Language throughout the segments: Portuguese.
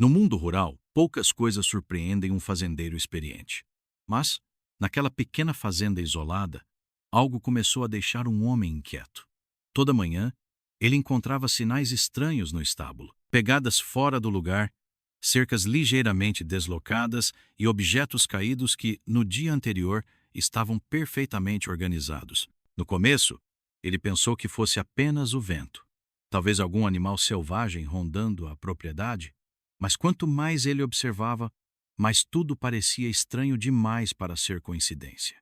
No mundo rural, poucas coisas surpreendem um fazendeiro experiente. Mas, naquela pequena fazenda isolada, algo começou a deixar um homem inquieto. Toda manhã, ele encontrava sinais estranhos no estábulo, pegadas fora do lugar, cercas ligeiramente deslocadas e objetos caídos que, no dia anterior, estavam perfeitamente organizados. No começo, ele pensou que fosse apenas o vento, talvez algum animal selvagem rondando a propriedade. Mas quanto mais ele observava, mais tudo parecia estranho demais para ser coincidência.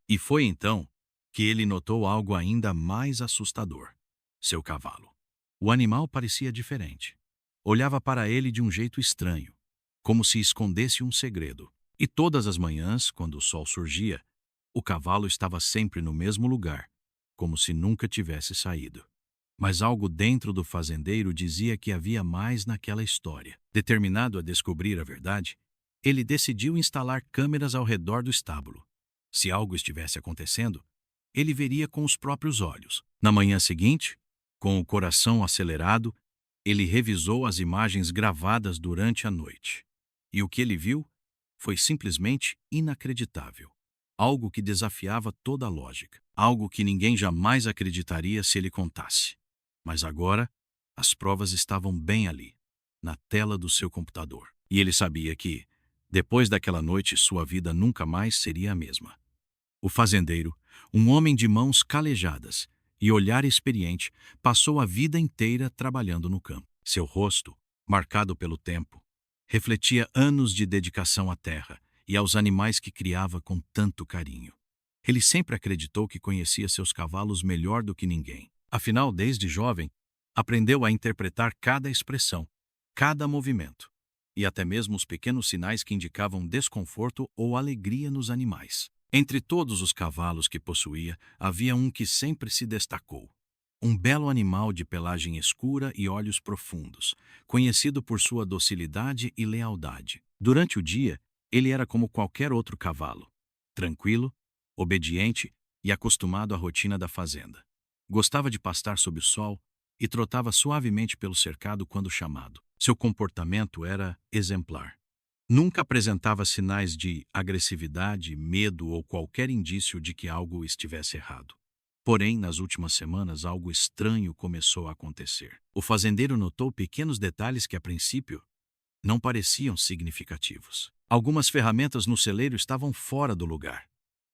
E foi então que ele notou algo ainda mais assustador: seu cavalo. O animal parecia diferente. Olhava para ele de um jeito estranho, como se escondesse um segredo. E todas as manhãs, quando o sol surgia, o cavalo estava sempre no mesmo lugar, como se nunca tivesse saído. Mas algo dentro do fazendeiro dizia que havia mais naquela história. Determinado a descobrir a verdade, ele decidiu instalar câmeras ao redor do estábulo. Se algo estivesse acontecendo, ele veria com os próprios olhos. Na manhã seguinte, com o coração acelerado, ele revisou as imagens gravadas durante a noite. E o que ele viu foi simplesmente inacreditável. Algo que desafiava toda a lógica. Algo que ninguém jamais acreditaria se ele contasse. Mas agora, as provas estavam bem ali, na tela do seu computador. E ele sabia que, depois daquela noite, sua vida nunca mais seria a mesma. O fazendeiro, um homem de mãos calejadas e olhar experiente, passou a vida inteira trabalhando no campo. Seu rosto, marcado pelo tempo, refletia anos de dedicação à terra e aos animais que criava com tanto carinho. Ele sempre acreditou que conhecia seus cavalos melhor do que ninguém. Afinal, desde jovem, aprendeu a interpretar cada expressão, cada movimento, e até mesmo os pequenos sinais que indicavam desconforto ou alegria nos animais. Entre todos os cavalos que possuía, havia um que sempre se destacou. Um belo animal de pelagem escura e olhos profundos, conhecido por sua docilidade e lealdade. Durante o dia, ele era como qualquer outro cavalo, tranquilo, obediente e acostumado à rotina da fazenda. Gostava de pastar sob o sol e trotava suavemente pelo cercado quando chamado. Seu comportamento era exemplar. Nunca apresentava sinais de agressividade, medo ou qualquer indício de que algo estivesse errado. Porém, nas últimas semanas, algo estranho começou a acontecer. O fazendeiro notou pequenos detalhes que, a princípio, não pareciam significativos. Algumas ferramentas no celeiro estavam fora do lugar.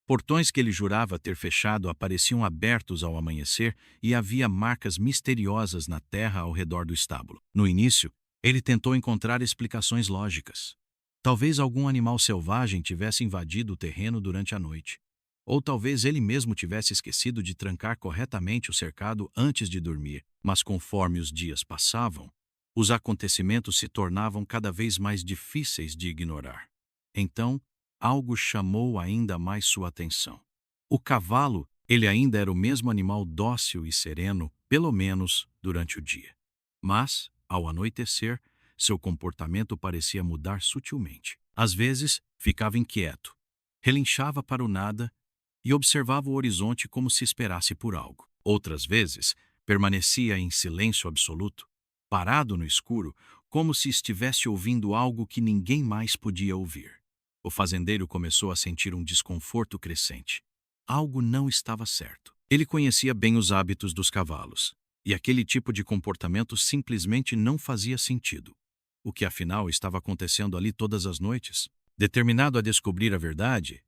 Portões que ele jurava ter fechado apareciam abertos ao amanhecer e havia marcas misteriosas na terra ao redor do estábulo. No início, ele tentou encontrar explicações lógicas. Talvez algum animal selvagem tivesse invadido o terreno durante a noite. Ou talvez ele mesmo tivesse esquecido de trancar corretamente o cercado antes de dormir. Mas conforme os dias passavam, os acontecimentos se tornavam cada vez mais difíceis de ignorar. Então, algo chamou ainda mais sua atenção. O cavalo, ele ainda era o mesmo animal dócil e sereno, pelo menos durante o dia. Mas, ao anoitecer, seu comportamento parecia mudar sutilmente. Às vezes, ficava inquieto, relinchava para o nada e observava o horizonte como se esperasse por algo. Outras vezes, permanecia em silêncio absoluto, parado no escuro, como se estivesse ouvindo algo que ninguém mais podia ouvir. O fazendeiro começou a sentir um desconforto crescente. Algo não estava certo. Ele conhecia bem os hábitos dos cavalos, e aquele tipo de comportamento simplesmente não fazia sentido. O que afinal estava acontecendo ali todas as noites? Determinado a descobrir a verdade,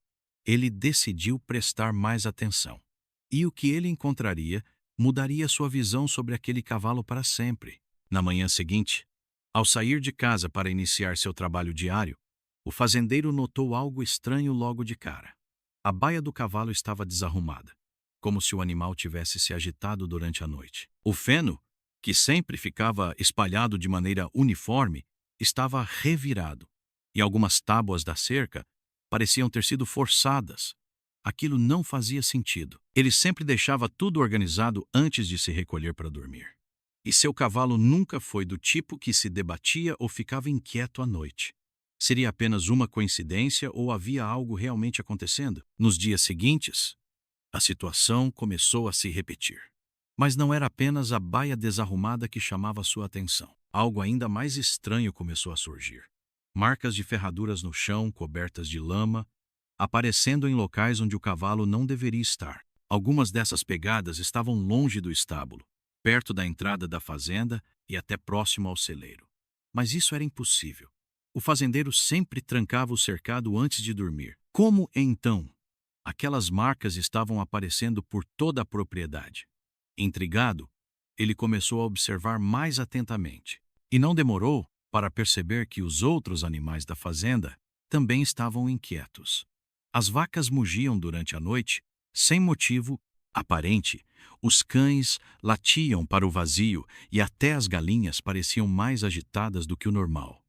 ele decidiu prestar mais atenção. E o que ele encontraria mudaria sua visão sobre aquele cavalo para sempre. Na manhã seguinte, ao sair de casa para iniciar seu trabalho diário, o fazendeiro notou algo estranho logo de cara. A baia do cavalo estava desarrumada, como se o animal tivesse se agitado durante a noite. O feno, que sempre ficava espalhado de maneira uniforme, estava revirado, e algumas tábuas da cerca pareciam ter sido forçadas. Aquilo não fazia sentido. Ele sempre deixava tudo organizado antes de se recolher para dormir. E seu cavalo nunca foi do tipo que se debatia ou ficava inquieto à noite. Seria apenas uma coincidência ou havia algo realmente acontecendo? Nos dias seguintes, a situação começou a se repetir. Mas não era apenas a baia desarrumada que chamava sua atenção. Algo ainda mais estranho começou a surgir. Marcas de ferraduras no chão, cobertas de lama, aparecendo em locais onde o cavalo não deveria estar. Algumas dessas pegadas estavam longe do estábulo, perto da entrada da fazenda e até próximo ao celeiro. Mas isso era impossível. O fazendeiro sempre trancava o cercado antes de dormir. Como, então, aquelas marcas estavam aparecendo por toda a propriedade? Intrigado, ele começou a observar mais atentamente. E não demorou para perceber que os outros animais da fazenda também estavam inquietos. As vacas mugiam durante a noite, sem motivo aparente. Os cães latiam para o vazio e até as galinhas pareciam mais agitadas do que o normal.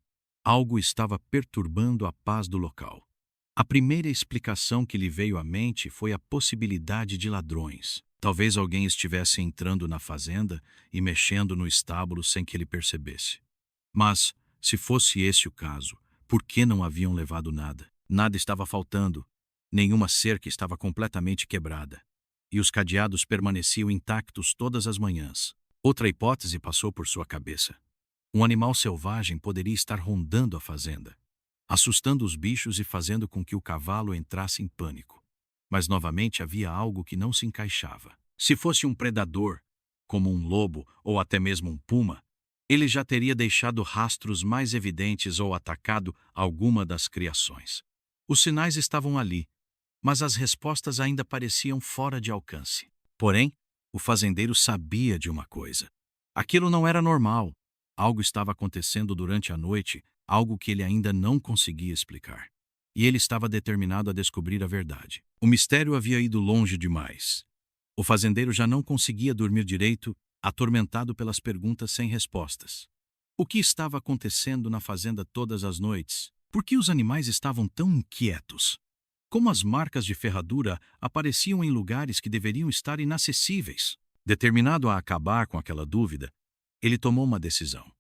Algo estava perturbando a paz do local. A primeira explicação que lhe veio à mente foi a possibilidade de ladrões. Talvez alguém estivesse entrando na fazenda e mexendo no estábulo sem que ele percebesse. Mas, se fosse esse o caso, por que não haviam levado nada? Nada estava faltando. Nenhuma cerca estava completamente quebrada. E os cadeados permaneciam intactos todas as manhãs. Outra hipótese passou por sua cabeça. Um animal selvagem poderia estar rondando a fazenda, assustando os bichos e fazendo com que o cavalo entrasse em pânico. Mas novamente havia algo que não se encaixava. Se fosse um predador, como um lobo ou até mesmo um puma, ele já teria deixado rastros mais evidentes ou atacado alguma das criações. Os sinais estavam ali, mas as respostas ainda pareciam fora de alcance. Porém, o fazendeiro sabia de uma coisa. Aquilo não era normal. Algo estava acontecendo durante a noite, algo que ele ainda não conseguia explicar. E ele estava determinado a descobrir a verdade. O mistério havia ido longe demais. O fazendeiro já não conseguia dormir direito, atormentado pelas perguntas sem respostas. O que estava acontecendo na fazenda todas as noites? Por que os animais estavam tão inquietos? Como as marcas de ferradura apareciam em lugares que deveriam estar inacessíveis? Determinado a acabar com aquela dúvida, ele tomou uma decisão.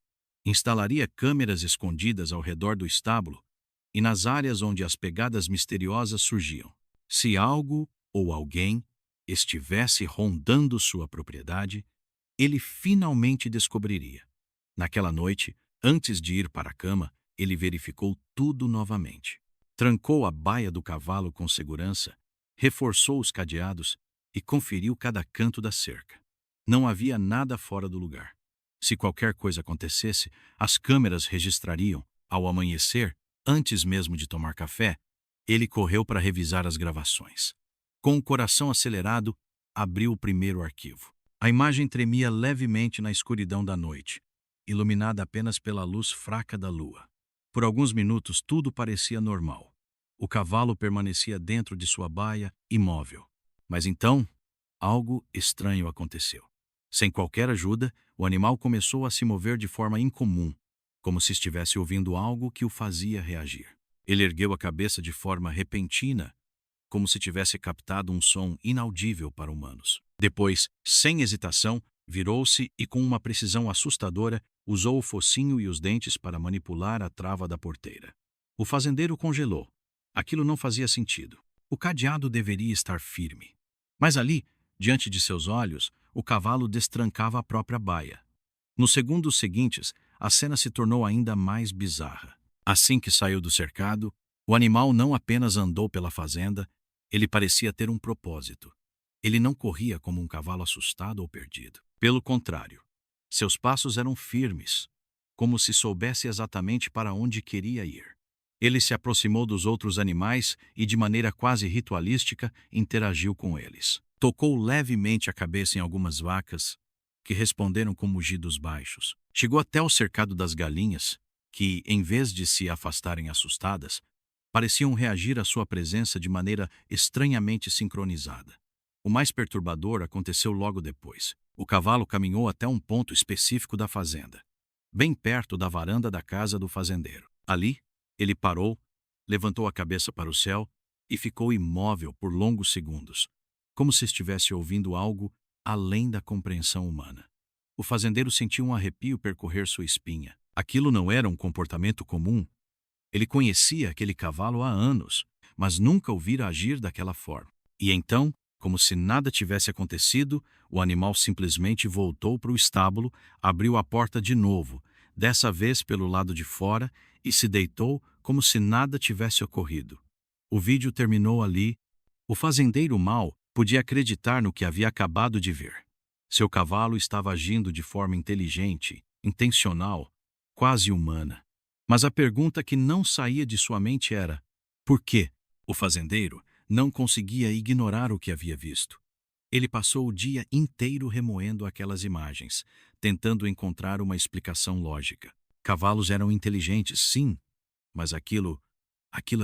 Instalaria câmeras escondidas ao redor do estábulo e nas áreas onde as pegadas misteriosas surgiam. Se algo ou alguém estivesse rondando sua propriedade, ele finalmente descobriria. Naquela noite, antes de ir para a cama, ele verificou tudo novamente. Trancou a baia do cavalo com segurança, reforçou os cadeados e conferiu cada canto da cerca. Não havia nada fora do lugar. Se qualquer coisa acontecesse, as câmeras registrariam. Ao amanhecer, antes mesmo de tomar café, ele correu para revisar as gravações. Com o coração acelerado, abriu o primeiro arquivo. A imagem tremia levemente na escuridão da noite, iluminada apenas pela luz fraca da lua. Por alguns minutos tudo parecia normal. O cavalo permanecia dentro de sua baia, imóvel. Mas então, algo estranho aconteceu. Sem qualquer ajuda, o animal começou a se mover de forma incomum, como se estivesse ouvindo algo que o fazia reagir. Ele ergueu a cabeça de forma repentina, como se tivesse captado um som inaudível para humanos. Depois, sem hesitação, virou-se e, com uma precisão assustadora, usou o focinho e os dentes para manipular a trava da porteira. O fazendeiro congelou. Aquilo não fazia sentido. O cadeado deveria estar firme. Mas ali, diante de seus olhos, o cavalo destrancava a própria baia. Nos segundos seguintes, a cena se tornou ainda mais bizarra. Assim que saiu do cercado, o animal não apenas andou pela fazenda, ele parecia ter um propósito. Ele não corria como um cavalo assustado ou perdido. Pelo contrário, seus passos eram firmes, como se soubesse exatamente para onde queria ir. Ele se aproximou dos outros animais e, de maneira quase ritualística, interagiu com eles. Tocou levemente a cabeça em algumas vacas, que responderam com mugidos baixos. Chegou até o cercado das galinhas, que, em vez de se afastarem assustadas, pareciam reagir à sua presença de maneira estranhamente sincronizada. O mais perturbador aconteceu logo depois. O cavalo caminhou até um ponto específico da fazenda, bem perto da varanda da casa do fazendeiro. Ali, ele parou, levantou a cabeça para o céu e ficou imóvel por longos segundos, como se estivesse ouvindo algo além da compreensão humana. O fazendeiro sentiu um arrepio percorrer sua espinha. Aquilo não era um comportamento comum. Ele conhecia aquele cavalo há anos, mas nunca o vira agir daquela forma. E então, Como se nada tivesse acontecido, o animal simplesmente voltou para o estábulo, abriu a porta de novo, dessa vez pelo lado de fora, e se deitou como se nada tivesse ocorrido. O vídeo terminou ali. O fazendeiro mau podia acreditar no que havia acabado de ver. Seu cavalo estava agindo de forma inteligente, intencional, quase humana. Mas a pergunta que não saía de sua mente era: por quê? O fazendeiro não conseguia ignorar o que havia visto. Ele passou o dia inteiro remoendo aquelas imagens, tentando encontrar uma explicação lógica. Cavalos eram inteligentes, sim, mas aquilo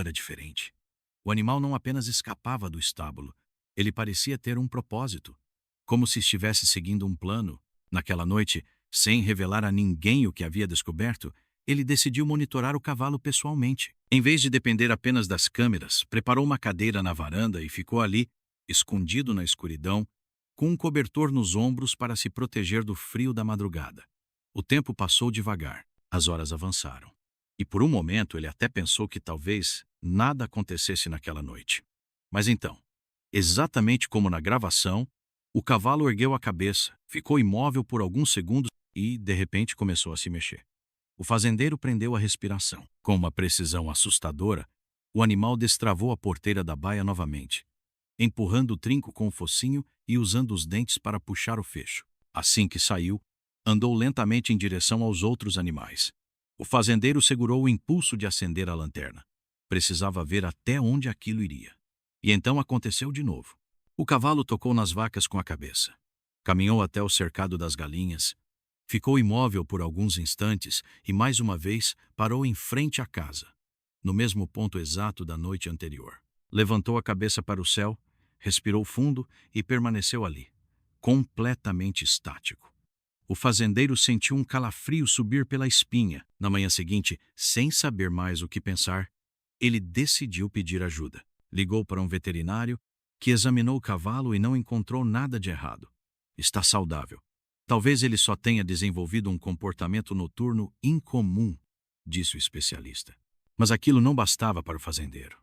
era diferente. O animal não apenas escapava do estábulo, ele parecia ter um propósito, como se estivesse seguindo um plano. Naquela noite, sem revelar a ninguém o que havia descoberto, ele decidiu monitorar o cavalo pessoalmente. Em vez de depender apenas das câmeras, preparou uma cadeira na varanda e ficou ali, escondido na escuridão, com um cobertor nos ombros para se proteger do frio da madrugada. O tempo passou devagar, as horas avançaram. E por um momento ele até pensou que talvez nada acontecesse naquela noite. Mas então, exatamente como na gravação, o cavalo ergueu a cabeça, ficou imóvel por alguns segundos e, de repente, começou a se mexer. O fazendeiro prendeu a respiração. Com uma precisão assustadora, o animal destravou a porteira da baia novamente, empurrando o trinco com o focinho e usando os dentes para puxar o fecho. Assim que saiu, andou lentamente em direção aos outros animais. O fazendeiro segurou o impulso de acender a lanterna. Precisava ver até onde aquilo iria. E então aconteceu de novo. O cavalo tocou nas vacas com a cabeça. Caminhou até o cercado das galinhas. Ficou imóvel por alguns instantes e, mais uma vez, parou em frente à casa, no mesmo ponto exato da noite anterior. Levantou a cabeça para o céu, respirou fundo e permaneceu ali, completamente estático. O fazendeiro sentiu um calafrio subir pela espinha. Na manhã seguinte, sem saber mais o que pensar, ele decidiu pedir ajuda. Ligou para um veterinário, que examinou o cavalo e não encontrou nada de errado. Está saudável. Talvez ele só tenha desenvolvido um comportamento noturno incomum, disse o especialista. Mas aquilo não bastava para o fazendeiro.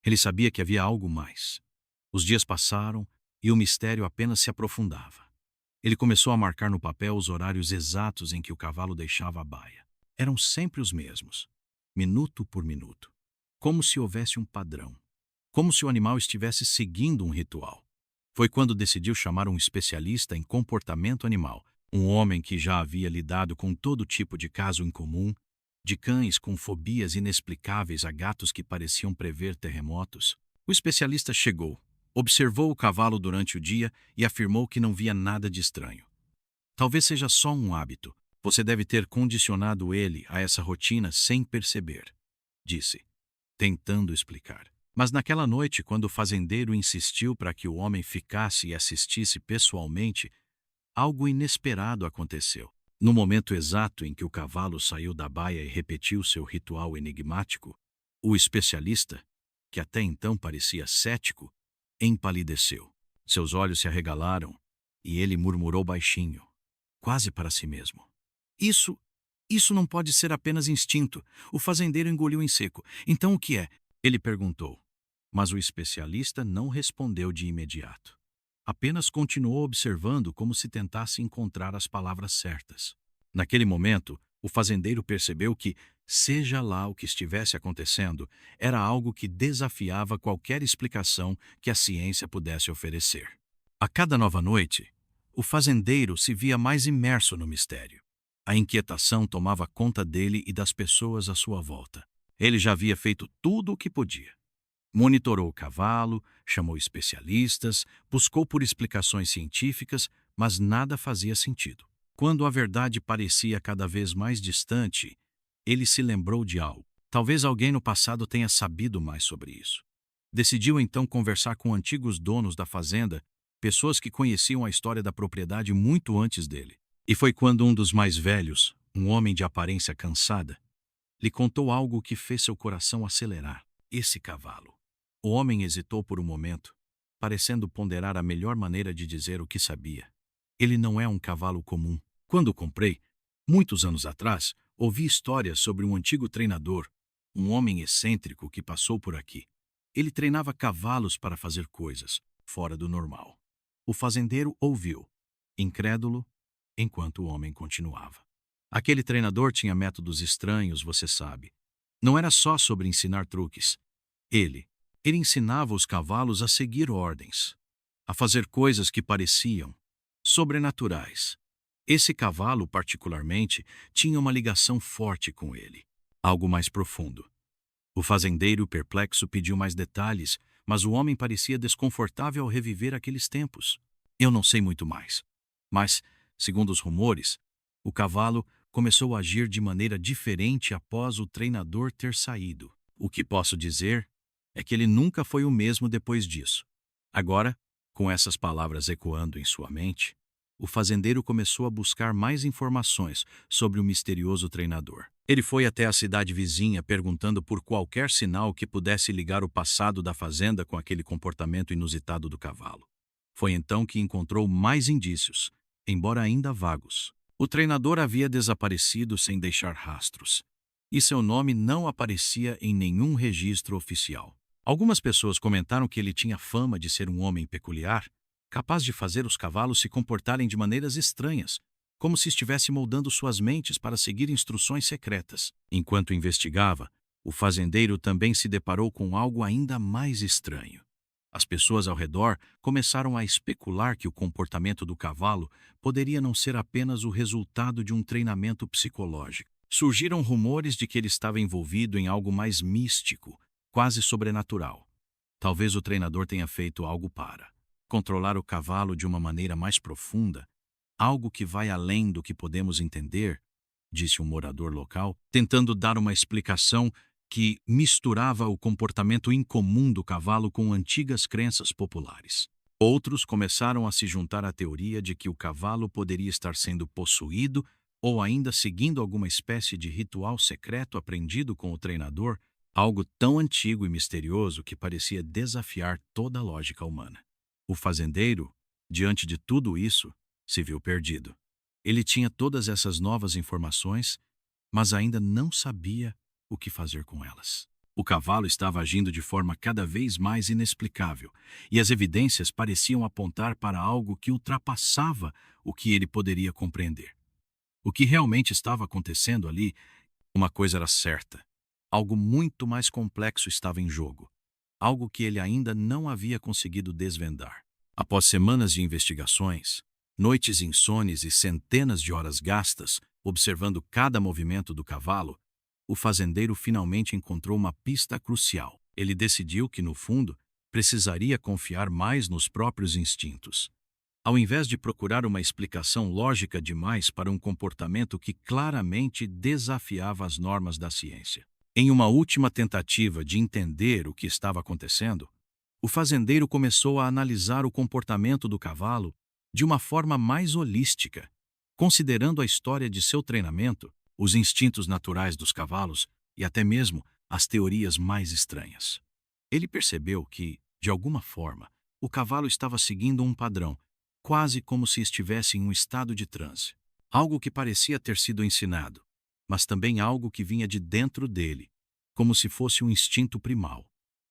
Ele sabia que havia algo mais. Os dias passaram e o mistério apenas se aprofundava. Ele começou a marcar no papel os horários exatos em que o cavalo deixava a baia. Eram sempre os mesmos, minuto por minuto, como se houvesse um padrão, como se o animal estivesse seguindo um ritual. Foi quando decidiu chamar um especialista em comportamento animal, um homem que já havia lidado com todo tipo de caso incomum, de cães com fobias inexplicáveis a gatos que pareciam prever terremotos. O especialista chegou, observou o cavalo durante o dia e afirmou que não via nada de estranho. Talvez seja só um hábito. Você deve ter condicionado ele a essa rotina sem perceber, disse, tentando explicar. Mas naquela noite, quando o fazendeiro insistiu para que o homem ficasse e assistisse pessoalmente, algo inesperado aconteceu. No momento exato em que o cavalo saiu da baia e repetiu seu ritual enigmático, o especialista, que até então parecia cético, empalideceu. Seus olhos se arregalaram e ele murmurou baixinho, quase para si mesmo. Isso não pode ser apenas instinto. O fazendeiro engoliu em seco. Então o que é? Ele perguntou. Mas o especialista não respondeu de imediato. Apenas continuou observando como se tentasse encontrar as palavras certas. Naquele momento, o fazendeiro percebeu que, seja lá o que estivesse acontecendo, era algo que desafiava qualquer explicação que a ciência pudesse oferecer. A cada nova noite, o fazendeiro se via mais imerso no mistério. A inquietação tomava conta dele e das pessoas à sua volta. Ele já havia feito tudo o que podia. Monitorou o cavalo, chamou especialistas, buscou por explicações científicas, mas nada fazia sentido. Quando a verdade parecia cada vez mais distante, ele se lembrou de algo. Talvez alguém no passado tenha sabido mais sobre isso. Decidiu então conversar com antigos donos da fazenda, pessoas que conheciam a história da propriedade muito antes dele. E foi quando um dos mais velhos, um homem de aparência cansada, lhe contou algo que fez seu coração acelerar. Esse cavalo. O homem hesitou por um momento, parecendo ponderar a melhor maneira de dizer o que sabia. Ele não é um cavalo comum. Quando o comprei, muitos anos atrás, ouvi histórias sobre um antigo treinador, um homem excêntrico que passou por aqui. Ele treinava cavalos para fazer coisas, fora do normal. O fazendeiro ouviu, incrédulo, enquanto o homem continuava. Aquele treinador tinha métodos estranhos, você sabe. Não era só sobre ensinar truques. Ele ensinava os cavalos a seguir ordens, a fazer coisas que pareciam sobrenaturais. Esse cavalo, particularmente, tinha uma ligação forte com ele, algo mais profundo. O fazendeiro, perplexo, pediu mais detalhes, mas o homem parecia desconfortável ao reviver aqueles tempos. Eu não sei muito mais. Mas, segundo os rumores, o cavalo começou a agir de maneira diferente após o treinador ter saído. O que posso dizer é que ele nunca foi o mesmo depois disso. Agora, com essas palavras ecoando em sua mente, o fazendeiro começou a buscar mais informações sobre o misterioso treinador. Ele foi até a cidade vizinha perguntando por qualquer sinal que pudesse ligar o passado da fazenda com aquele comportamento inusitado do cavalo. Foi então que encontrou mais indícios, embora ainda vagos. O treinador havia desaparecido sem deixar rastros, e seu nome não aparecia em nenhum registro oficial. Algumas pessoas comentaram que ele tinha fama de ser um homem peculiar, capaz de fazer os cavalos se comportarem de maneiras estranhas, como se estivesse moldando suas mentes para seguir instruções secretas. Enquanto investigava, o fazendeiro também se deparou com algo ainda mais estranho. As pessoas ao redor começaram a especular que o comportamento do cavalo poderia não ser apenas o resultado de um treinamento psicológico. Surgiram rumores de que ele estava envolvido em algo mais místico, quase sobrenatural. Talvez o treinador tenha feito algo para controlar o cavalo de uma maneira mais profunda, algo que vai além do que podemos entender, disse um morador local, tentando dar uma explicação que misturava o comportamento incomum do cavalo com antigas crenças populares. Outros começaram a se juntar à teoria de que o cavalo poderia estar sendo possuído ou ainda seguindo alguma espécie de ritual secreto aprendido com o treinador, algo tão antigo e misterioso que parecia desafiar toda a lógica humana. O fazendeiro, diante de tudo isso, se viu perdido. Ele tinha todas essas novas informações, mas ainda não sabia o que fazer com elas. O cavalo estava agindo de forma cada vez mais inexplicável, e as evidências pareciam apontar para algo que ultrapassava o que ele poderia compreender. O que realmente estava acontecendo ali, uma coisa era certa. Algo muito mais complexo estava em jogo, algo que ele ainda não havia conseguido desvendar. Após semanas de investigações, noites insones e centenas de horas gastas observando cada movimento do cavalo, o fazendeiro finalmente encontrou uma pista crucial. Ele decidiu que, no fundo, precisaria confiar mais nos próprios instintos. Ao invés de procurar uma explicação lógica demais para um comportamento que claramente desafiava as normas da ciência. Em uma última tentativa de entender o que estava acontecendo, o fazendeiro começou a analisar o comportamento do cavalo de uma forma mais holística, considerando a história de seu treinamento, os instintos naturais dos cavalos e até mesmo as teorias mais estranhas. Ele percebeu que, de alguma forma, o cavalo estava seguindo um padrão, quase como se estivesse em um estado de transe. Algo que parecia ter sido ensinado, mas também algo que vinha de dentro dele, como se fosse um instinto primal.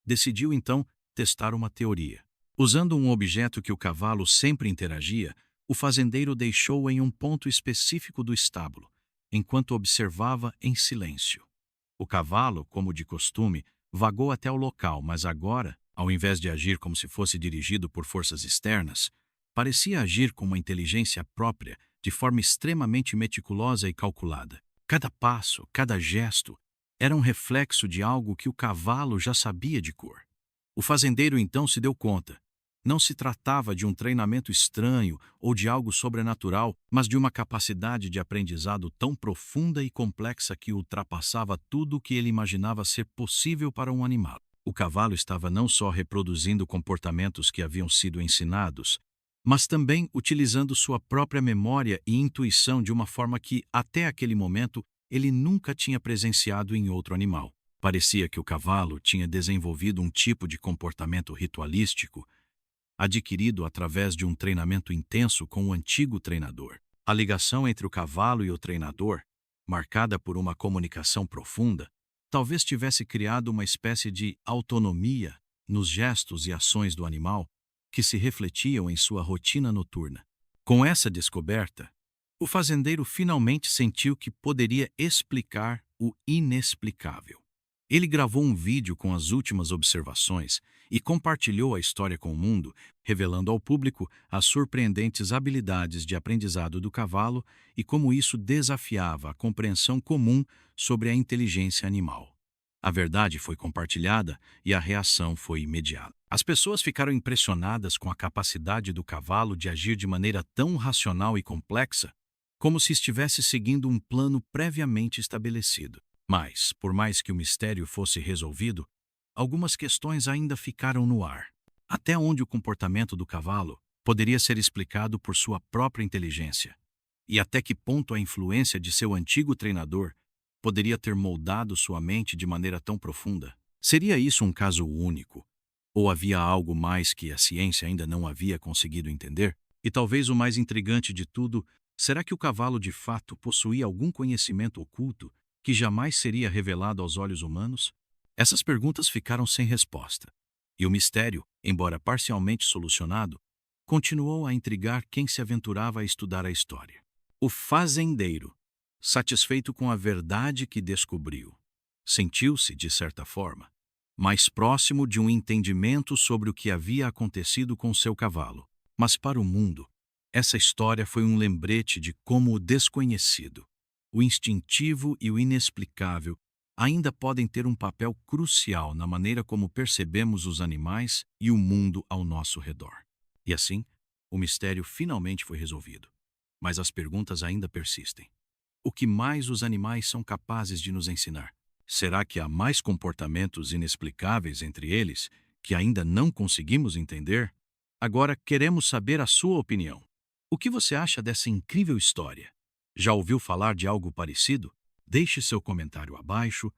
Decidiu, então, testar uma teoria. Usando um objeto que o cavalo sempre interagia, o fazendeiro deixou-o em um ponto específico do estábulo, enquanto observava em silêncio. O cavalo, como de costume, vagou até o local, mas agora, ao invés de agir como se fosse dirigido por forças externas, parecia agir com uma inteligência própria, de forma extremamente meticulosa e calculada. Cada passo, cada gesto, era um reflexo de algo que o cavalo já sabia de cor. O fazendeiro então se deu conta. Não se tratava de um treinamento estranho ou de algo sobrenatural, mas de uma capacidade de aprendizado tão profunda e complexa que ultrapassava tudo o que ele imaginava ser possível para um animal. O cavalo estava não só reproduzindo comportamentos que haviam sido ensinados, mas também utilizando sua própria memória e intuição de uma forma que, até aquele momento, ele nunca tinha presenciado em outro animal. Parecia que o cavalo tinha desenvolvido um tipo de comportamento ritualístico, adquirido através de um treinamento intenso com o antigo treinador. A ligação entre o cavalo e o treinador, marcada por uma comunicação profunda, talvez tivesse criado uma espécie de autonomia nos gestos e ações do animal, que se refletiam em sua rotina noturna. Com essa descoberta, o fazendeiro finalmente sentiu que poderia explicar o inexplicável. Ele gravou um vídeo com as últimas observações e compartilhou a história com o mundo, revelando ao público as surpreendentes habilidades de aprendizado do cavalo e como isso desafiava a compreensão comum sobre a inteligência animal. A verdade foi compartilhada e a reação foi imediata. As pessoas ficaram impressionadas com a capacidade do cavalo de agir de maneira tão racional e complexa, como se estivesse seguindo um plano previamente estabelecido. Mas, por mais que o mistério fosse resolvido, algumas questões ainda ficaram no ar. Até onde o comportamento do cavalo poderia ser explicado por sua própria inteligência? E até que ponto a influência de seu antigo treinador poderia ter moldado sua mente de maneira tão profunda? Seria isso um caso único? Ou havia algo mais que a ciência ainda não havia conseguido entender? E talvez o mais intrigante de tudo, será que o cavalo de fato possuía algum conhecimento oculto que jamais seria revelado aos olhos humanos? Essas perguntas ficaram sem resposta, e o mistério, embora parcialmente solucionado, continuou a intrigar quem se aventurava a estudar a história. O fazendeiro, satisfeito com a verdade que descobriu, sentiu-se, de certa forma, mais próximo de um entendimento sobre o que havia acontecido com seu cavalo. Mas para o mundo, essa história foi um lembrete de como o desconhecido, o instintivo e o inexplicável ainda podem ter um papel crucial na maneira como percebemos os animais e o mundo ao nosso redor. E assim, o mistério finalmente foi resolvido. Mas as perguntas ainda persistem. O que mais os animais são capazes de nos ensinar? Será que há mais comportamentos inexplicáveis entre eles que ainda não conseguimos entender? Agora queremos saber a sua opinião. O que você acha dessa incrível história? Já ouviu falar de algo parecido? Deixe seu comentário abaixo,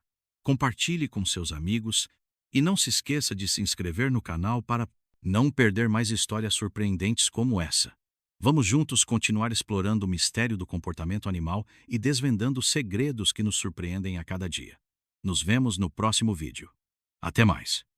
compartilhe com seus amigos e não se esqueça de se inscrever no canal para não perder mais histórias surpreendentes como essa. Vamos juntos continuar explorando o mistério do comportamento animal e desvendando segredos que nos surpreendem a cada dia. Nos vemos no próximo vídeo. Até mais!